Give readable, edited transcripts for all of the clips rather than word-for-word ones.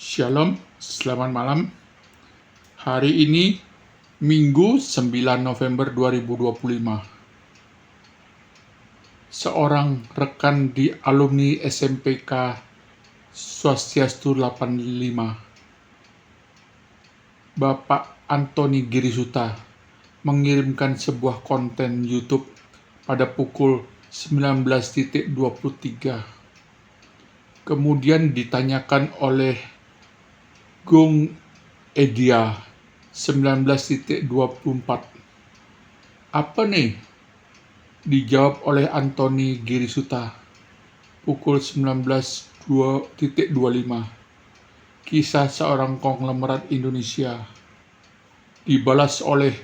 Shalom, selamat malam. Hari ini Minggu 9 November 2025. Seorang rekan di alumni SMPK Swastiastu 85, Bapak Antoni Girisuta, mengirimkan sebuah konten YouTube pada pukul 19.23. Kemudian ditanyakan oleh Gung Edia 19.24. Apa nih? Dijawab oleh Antoni Girisuta pukul 19.25. Kisah seorang konglomerat Indonesia. Dibalas oleh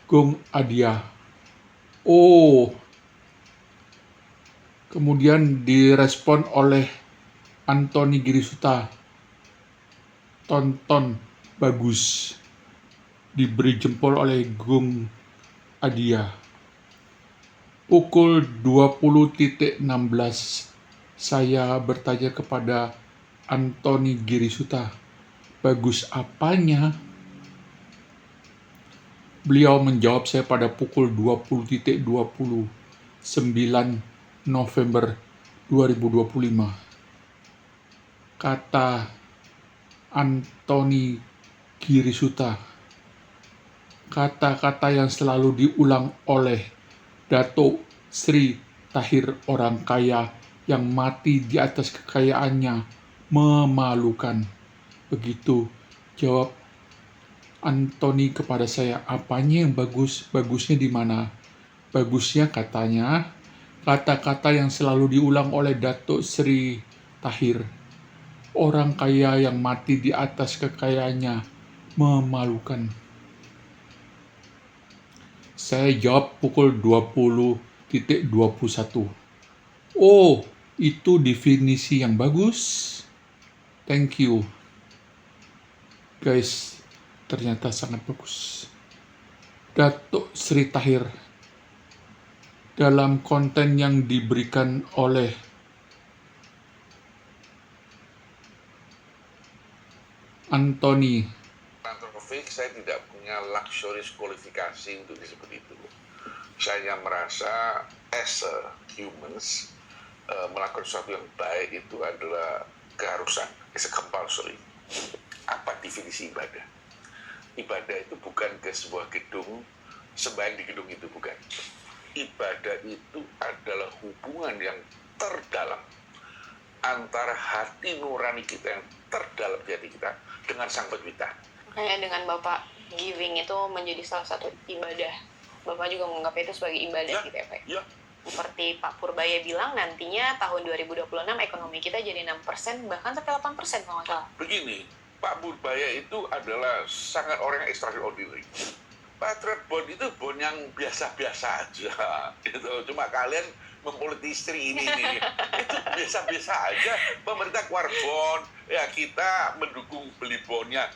Gung Adia. Oh. Kemudian direspon oleh Antoni Girisuta. Tonton, bagus. Diberi jempol oleh Gung Adia. Pukul 20.16, saya bertanya kepada Antoni Girisuta, bagus apanya? Beliau menjawab saya pada pukul 20.20, 9 November 2025. Kata Antoni Girisuta, kata-kata yang selalu diulang oleh Dato Sri Tahir, orang kaya yang mati di atas kekayaannya, memalukan. Begitu jawab Antoni kepada saya, apanya yang bagus? Bagusnya di mana? Bagusnya, katanya, kata-kata yang selalu diulang oleh Dato Sri Tahir, orang kaya yang mati di atas kekayaannya, memalukan. Saya jawab pukul 20.21. Oh, itu definisi yang bagus. Thank you. Guys, ternyata sangat bagus. Datuk Sri Tahir dalam konten yang diberikan oleh Antoni. Saya tidak punya luxurious kualifikasi untuk disebut itu. Saya merasa as a humans melakukan sesuatu yang baik itu adalah keharusan, it's a compulsory. Apa definisi ibadah? Ibadah itu bukan ke sebuah gedung, sembahyang di gedung itu, bukan. Ibadah itu adalah hubungan yang terdalam antara hati nurani kita yang terdalam di hati kita dengan Sang Pencipta. Makanya dengan Bapak giving itu menjadi salah satu ibadah. Bapak juga menganggap itu sebagai ibadah gitu ya, Pak? Ya. Seperti Pak Purbaya bilang, nantinya tahun 2026 ekonomi kita jadi 6%, bahkan sampai 8% kalau nggak salah. Begini, Pak Purbaya itu adalah sangat orang yang extraordinary. Patriot Bond itu bond yang biasa-biasa aja. Gitu. Cuma kalian mempolitistri ini. Itu biasa-biasa aja. Pemerintah keluar bond, ya kita mendukung beli bondnya.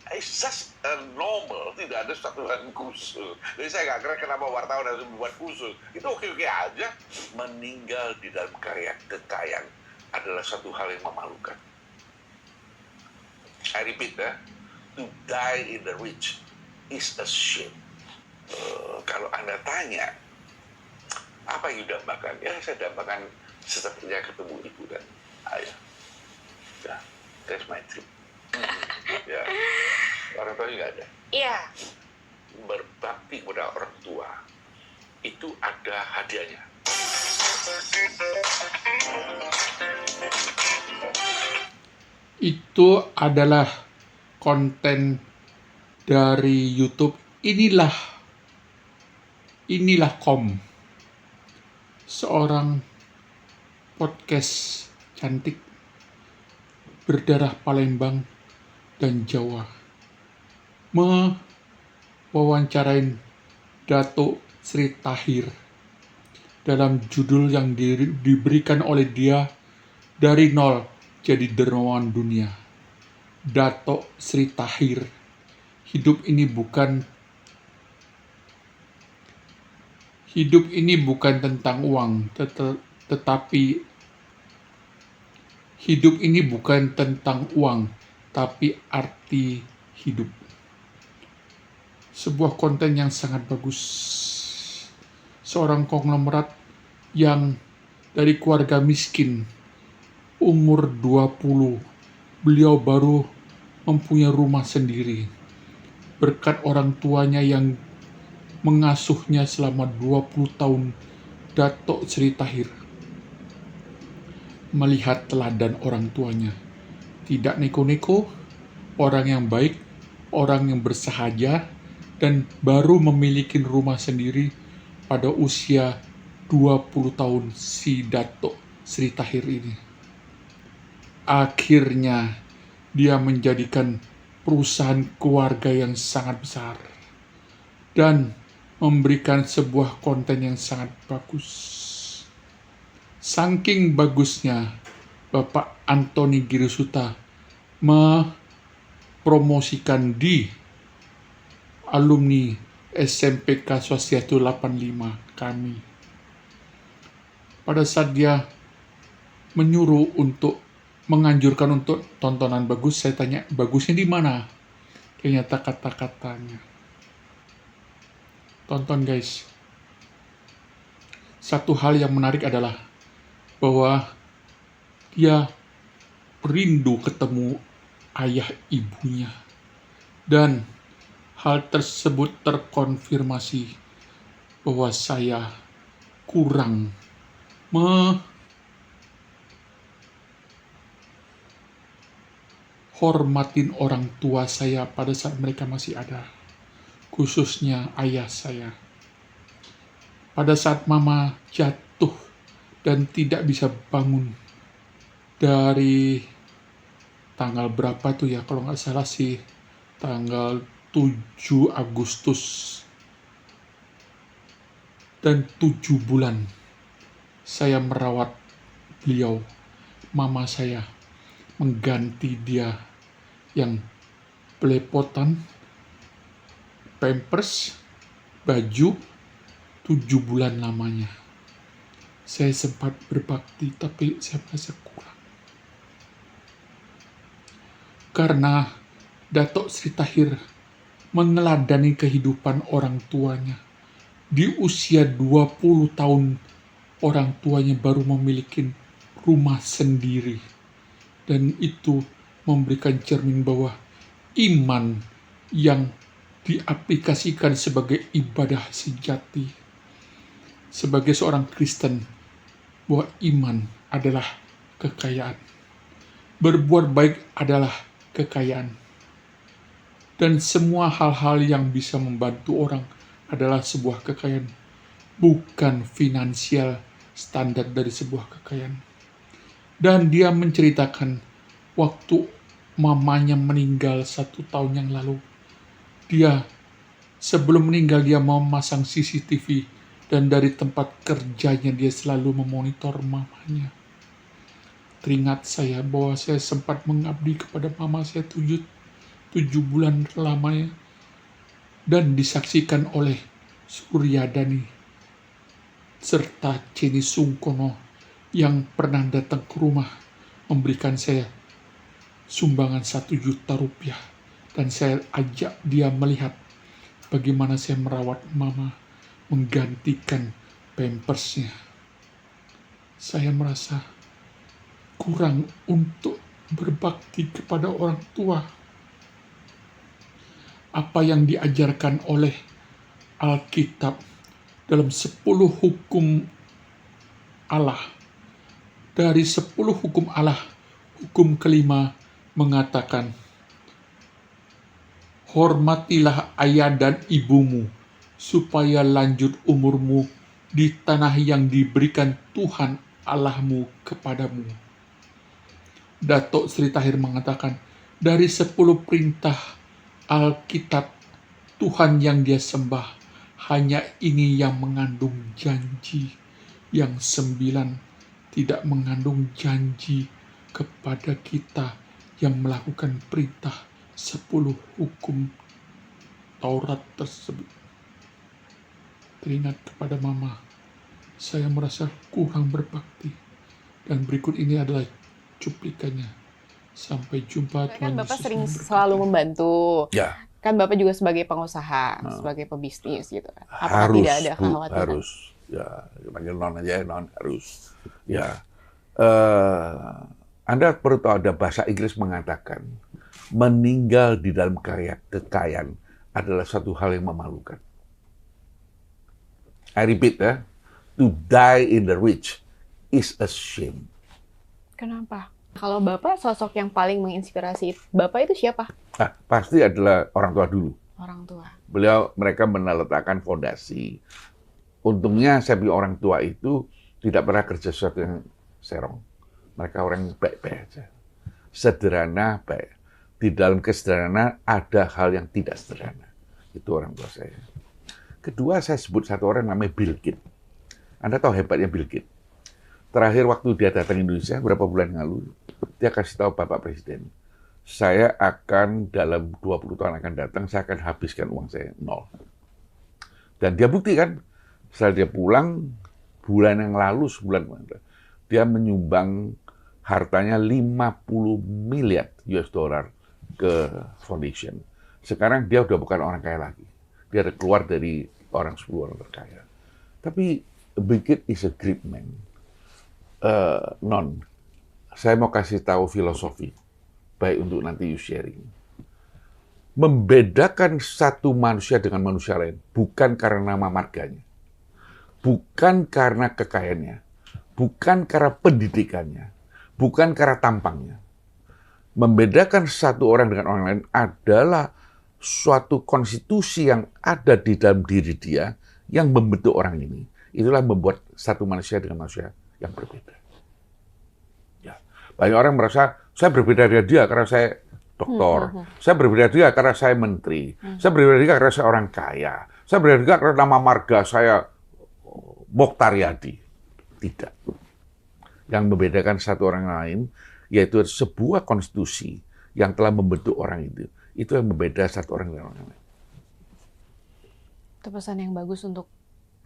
It's just normal, tidak ada satu hal khusus. Jadi saya nggak kira kenapa wartawan harus membuat khusus. Itu oke-oke aja. Meninggal di dalam kekayaan adalah satu hal yang memalukan. I repeat ya, to die in the rich is a shame. Kalau Anda tanya, apa yang didambakan? Ya saya dambakan setelah ketemu ibu dan ayah. Ya, that's my dream. Ya, orang tua juga ada. Iya. Berbakti kepada orang tua itu ada hadiahnya. Itu adalah konten dari YouTube. Inilah seorang podcast cantik berdarah Palembang dan Jawa mewawancarain Dato Sri Tahir dalam judul yang diberikan oleh dia, dari nol jadi dermawan dunia. Dato Sri Tahir, hidup ini bukan tentang uang, tetapi hidup ini bukan tentang uang, tapi arti hidup. Sebuah konten yang sangat bagus. Seorang konglomerat yang dari keluarga miskin, umur 20, beliau baru mempunyai rumah sendiri. Berkat orang tuanya yang mengasuhnya selama 20 tahun, Dato' Sri Tahir. Melihat teladan orang tuanya, tidak neko-neko, orang yang baik, orang yang bersahaja, dan baru memiliki rumah sendiri pada usia 20 tahun si Dato' Sri Tahir ini. Akhirnya dia menjadikan perusahaan keluarga yang sangat besar dan memberikan sebuah konten yang sangat bagus. Saking bagusnya, Bapak Antoni Girisuta mempromosikan di alumni SMPK Swastiastu 85 kami. Pada saat dia menyuruh untuk menganjurkan untuk tontonan bagus, saya tanya, bagusnya di mana? Ternyata kata-katanya. Tonton guys. Satu hal yang menarik adalah bahwa dia rindu ketemu ayah ibunya. Dan hal tersebut terkonfirmasi bahwa saya kurang menghormatin orang tua saya pada saat mereka masih ada. Khususnya ayah saya. Pada saat mama jatuh dan tidak bisa bangun dari tanggal berapa tuh ya, kalau nggak salah sih tanggal 7 Agustus dan 7 bulan saya merawat beliau. Mama saya mengganti dia yang belepotan, pampers, baju, 7 bulan lamanya. Saya sempat berbakti, tapi saya merasa kurang. Karena Dato' Sri Tahir meneladani kehidupan orang tuanya. Di usia 20 tahun, orang tuanya baru memiliki rumah sendiri. Dan itu memberikan cermin bahwa iman yang diaplikasikan sebagai ibadah sejati. Sebagai seorang Kristen, bahwa iman adalah kekayaan. Berbuat baik adalah kekayaan. Dan semua hal-hal yang bisa membantu orang adalah sebuah kekayaan. Bukan finansial standar dari sebuah kekayaan. Dan dia menceritakan waktu mamanya meninggal 1 tahun yang lalu. Dia sebelum meninggal dia memasang CCTV. Dan dari tempat kerjanya dia selalu memonitor mamanya. Teringat saya bahwa saya sempat mengabdi kepada mama saya 7 bulan lamanya. Dan disaksikan oleh Suryadani serta Ceni Sungkono yang pernah datang ke rumah memberikan saya sumbangan 1 juta rupiah. Dan saya ajak dia melihat bagaimana saya merawat mama, menggantikan pampersnya. Saya merasa kurang untuk berbakti kepada orang tua. Apa yang diajarkan oleh Alkitab dalam 10 hukum Allah. Dari 10 hukum Allah, hukum kelima mengatakan, hormatilah ayah dan ibumu, supaya lanjut umurmu di tanah yang diberikan Tuhan Allahmu kepadamu. Dato' Sri Tahir mengatakan, dari 10 perintah Alkitab, Tuhan yang dia sembah, hanya ini yang mengandung janji. Yang 9 tidak mengandung janji kepada kita yang melakukan perintah 10 hukum Taurat tersebut. Teringat kepada mama, saya merasa kurang berbakti. Dan berikut ini adalah cuplikannya. Sampai jumpa, Kan Tuhan Bapak Yesus sering memberkati. selalu membantu. Ya, Kan Bapak juga sebagai pengusaha, sebagai pebisnis gitu kan. Apakah harus, tidak ada Bu, kekhawatiran? harus. Ya, panggil non aja, non harus. Ya, Anda perlu tahu ada bahasa Inggris mengatakan meninggal di dalam kekayaan adalah satu hal yang memalukan. I repeat ya, to die in the rich is a shame. Kenapa? Kalau Bapak sosok yang paling menginspirasi Bapak itu siapa? Nah, pasti adalah orang tua dulu. Orang tua. Mereka meletakkan fondasi. Untungnya saya punya orang tua itu tidak pernah kerja sesuatu yang serong. Mereka orang yang baik-baik aja. Sederhana, baik. Di dalam kesederhanaan ada hal yang tidak sederhana. Itu orang tua saya. Kedua, saya sebut satu orang namanya Bill Gates. Anda tahu hebatnya Bill Gates? Terakhir waktu dia datang Indonesia, berapa bulan lalu, dia kasih tahu Bapak Presiden, saya akan dalam 20 tahun akan datang, saya akan habiskan uang saya 0. Dan dia buktikan, setelah dia pulang, bulan yang lalu, sebulan kemarin, dia menyumbang hartanya 50 miliar US dollar ke foundation. Sekarang dia udah bukan orang kaya lagi. Dia udah keluar dari orang 10 orang terkaya. Tapi Bill Gates is a great man. Non, saya mau kasih tahu filosofi, baik untuk nanti you sharing. Membedakan satu manusia dengan manusia lain, bukan karena nama marganya, bukan karena kekayaannya, bukan karena pendidikannya, bukan karena tampangnya. Membedakan satu orang dengan orang lain adalah suatu konstitusi yang ada di dalam diri dia yang membentuk orang ini. Itulah membuat satu manusia dengan manusia yang berbeda. Ya. Banyak orang merasa, saya berbeda dari dia karena saya doktor. Saya berbeda dari dia karena saya menteri. Saya berbeda dari dia karena saya orang kaya. Saya berbeda dari dia karena nama marga saya Mokhtar Yadi. Tidak. Yang membedakan satu orang lain, yaitu sebuah konstitusi yang telah membentuk orang itu. Itu yang membeda satu orang dari orang lain. Itu pesan yang bagus untuk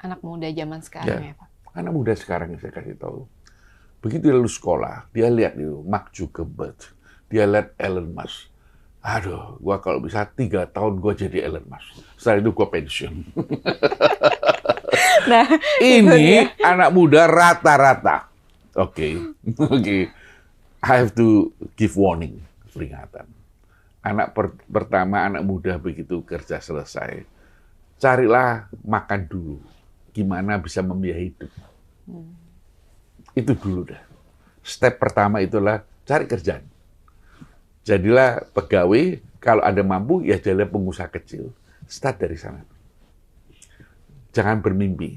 anak muda zaman sekarang ya Pak. Anak muda sekarang yang saya kasih tahu. Begitu dia lulus sekolah, dia lihat itu Mark Zuckerberg, dia lihat Elon Musk. Aduh, gua kalau bisa 3 tahun gua jadi Elon Musk. Setelah itu gua pensiun. Nah, Ini anak muda rata-rata. Oke. I have to give warning, peringatan. Pertama, anak muda begitu kerja selesai, carilah makan dulu. Gimana bisa membiayai hidup. Itu dulu dah. Step pertama itulah cari kerjaan. Jadilah pegawai, kalau ada mampu, ya jadilah pengusaha kecil. Start dari sana. Jangan bermimpi.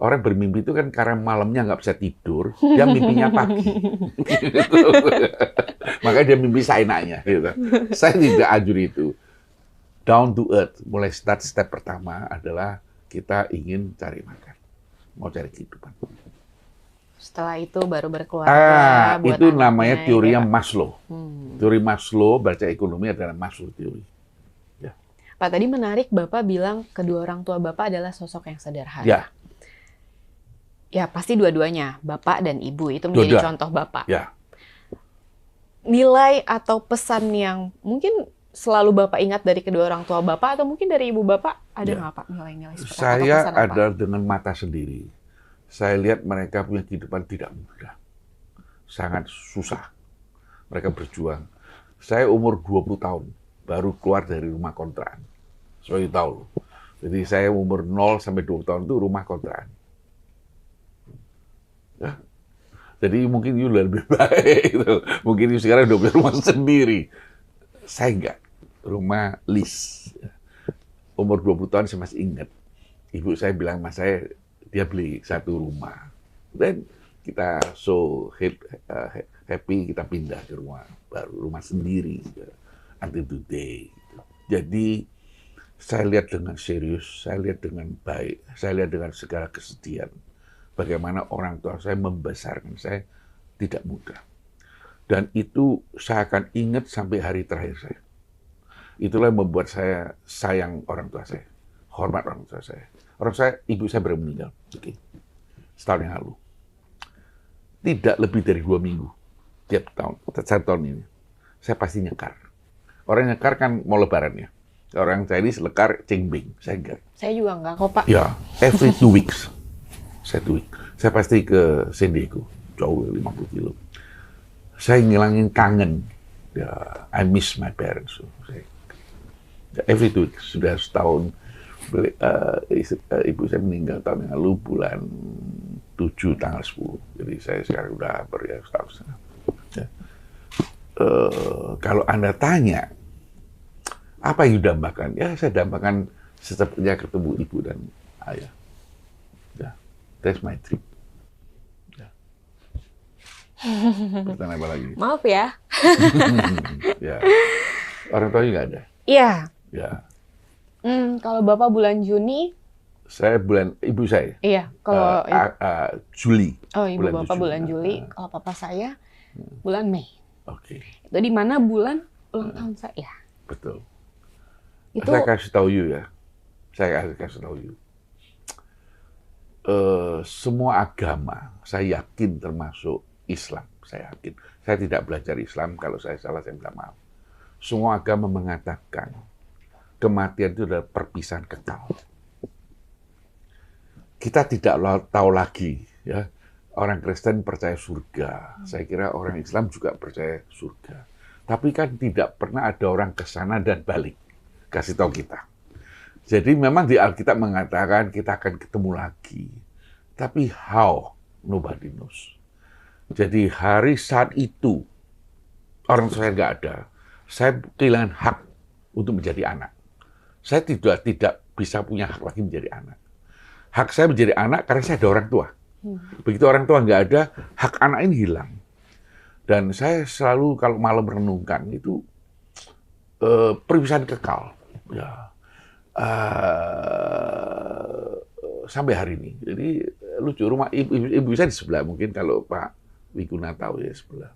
Orang bermimpi itu kan karena malamnya nggak bisa tidur, dia mimpinya pagi. Makanya dia mimpi seenaknya. Gitu. Saya tidak anjur itu. Down to earth. Mulai step pertama adalah kita ingin cari makan. Mau cari kehidupan. Setelah itu baru berkeluarga. Buat Itu anaknya, namanya teorinya ya, Pak. Maslow. Teori Maslow, baca ekonomi adalah Maslow teori. Ya. Pak, tadi menarik Bapak bilang kedua orang tua Bapak adalah sosok yang sederhana. Ya. Ya, pasti dua-duanya. Bapak dan Ibu itu menjadi Dua-dua. contoh Bapak. Ya. Nilai atau pesan yang mungkin selalu Bapak ingat dari kedua orang tua Bapak atau mungkin dari Ibu Bapak, ada Ya. nggak Pak nilai-nilai seperti atau Saya pesan apa? adalah dengan mata sendiri. Saya lihat mereka punya kehidupan tidak mudah. Sangat susah. Mereka berjuang. Saya umur 20 tahun, baru keluar dari rumah kontrakan. So, you tahu. Jadi saya umur 0 sampai 20 tahun itu rumah kontrakan. Ya. Jadi mungkin you lebih baik. Gitu. Mungkin you sekarang udah punya rumah sendiri. Saya enggak. Rumah lease. Umur 20 tahun saya masih ingat. Ibu saya bilang sama saya, dia beli satu rumah. Dan kita so happy kita pindah ke rumah baru, rumah sendiri. Until today. Jadi saya lihat dengan serius, saya lihat dengan baik, saya lihat dengan segala kesedihan. Bagaimana orang tua saya membesarkan saya tidak mudah. Dan itu saya akan ingat sampai hari terakhir saya. Itulah yang membuat saya sayang orang tua saya. Hormat orang tua saya. Ibu saya baru meninggal. Setahun yang lalu. Tidak lebih dari 2 minggu. Tiap tahun, 1 tahun ini. saya pasti nyekar. Orang nyekar kan mau lebaran ya. Orang Chinese lekar cengbing, saya enggak. Saya juga enggak kok, Pak. Ya, every 2 weeks. Saya 2 weeks. Saya pasti ke San Diego, jauh 50 kilo. Saya ngilangin kangen. Ya, I miss my parents. So, every 2 weeks, sudah setahun. Ibu saya meninggal tahun yang lalu bulan 7 tanggal 10. Jadi saya sekarang udah setahun setengah. Ya. Kalau Anda tanya, apa yang didambakan? Ya, saya dambakan secepatnya ketemu ibu dan ayah. Ya, that's my dream. Ya. Pertanyaan apa lagi? Maaf ya. Ya. Orang tua nggak ada. Iya. Ya. Kalau Bapak bulan Juni, Saya ibu saya. iya. Kalau Juli. oh, ibu bulan Bapak 7. bulan Juli, kalau papa saya bulan Mei. Oke, Itu di mana bulan ulang tahun saya. betul. Itu Saya kasih tahu you ya. Saya kasih tahu you. Semua agama, saya yakin termasuk Islam. Saya yakin. Saya tidak belajar Islam. Kalau saya salah, saya minta maaf. Semua agama mengatakan kematian itu adalah perpisahan kekal. Kita tidak tahu lagi, ya. Orang Kristen percaya surga. Saya kira orang Islam juga percaya surga. Tapi kan tidak pernah ada orang ke sana dan balik. Kasih tahu kita. Jadi memang di Alkitab mengatakan kita akan ketemu lagi. Tapi how? Nobody knows. Jadi hari saat itu, orang tua saya nggak ada. Saya kehilangan hak untuk menjadi anak. Saya tidak bisa punya hak lagi menjadi anak. Hak saya menjadi anak karena saya ada orang tua. Begitu orang tua nggak ada, hak anak ini hilang. Dan saya selalu kalau malam merenungkan itu perpisahan kekal. Ya. Sampai hari ini. Jadi lucu, rumah ibu saya di sebelah, mungkin kalau Pak Wiguna tahu ya, sebelah.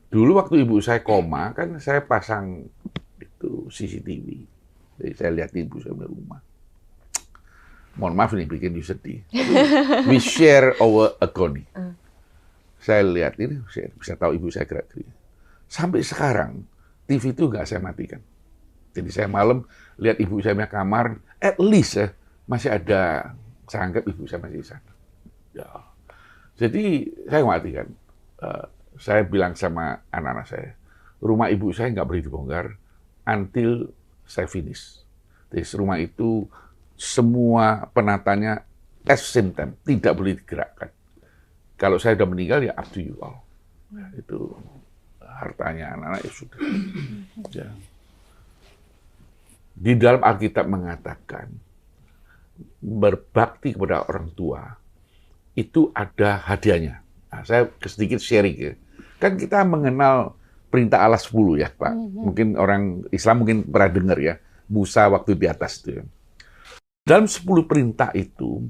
Dulu waktu ibu saya koma, kan saya pasang itu CCTV. Jadi saya lihat ibu saya di rumah. Mohon maaf ini bikin you sedih. We share our agony. Saya lihat ini, saya bisa tahu ibu saya gerak-gerik. Sampai sekarang, TV itu nggak saya matikan. Jadi saya malam lihat ibu saya punya kamar, at least masih ada, saya anggap ibu saya masih di sana. Ya. Jadi saya matikan. Saya bilang sama anak-anak saya, rumah ibu saya nggak boleh dibongkar until saya finish. Jadi rumah itu semua penatanya as same time, tidak boleh digerakkan. Kalau saya sudah meninggal ya up to you all. Itu hartanya anak-anak ya sudah. Ya. Di dalam Alkitab mengatakan berbakti kepada orang tua itu ada hadiahnya. Nah, saya sedikit sharing ya. Kan kita mengenal perintah Allah 10 ya, Pak. Mungkin orang Islam mungkin pernah dengar ya, Musa waktu di atas itu ya. Dalam 10 perintah itu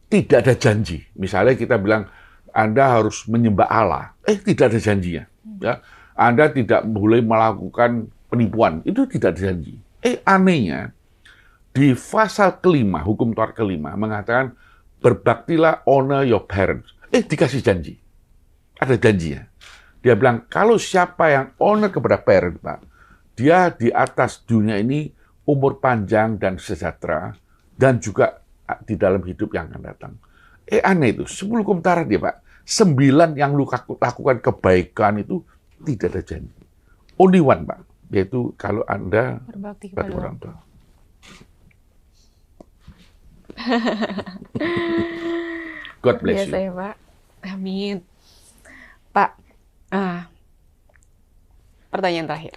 tidak ada janji. Misalnya kita bilang Anda harus menyembah Allah, tidak ada janjinya. Ya. Anda tidak boleh melakukan penipuan, itu tidak ada janji. Anehnya di pasal kelima, hukum Taurat kelima mengatakan berbaktilah, honor your parents. Dikasih janji, ada janjinya. Dia bilang kalau siapa yang honor kepada parent, Pak, dia di atas dunia ini umur panjang dan sejahtera, dan juga di dalam hidup yang akan datang. Aneh itu, 10 hukum Taurat ya Pak, 9 yang lu lakukan kebaikan itu tidak ada janji. Only one Pak, yaitu kalau Anda berbakti kepada orang tua. God bless you. Biasa ya Pak. Amin. Pak, pertanyaan terakhir.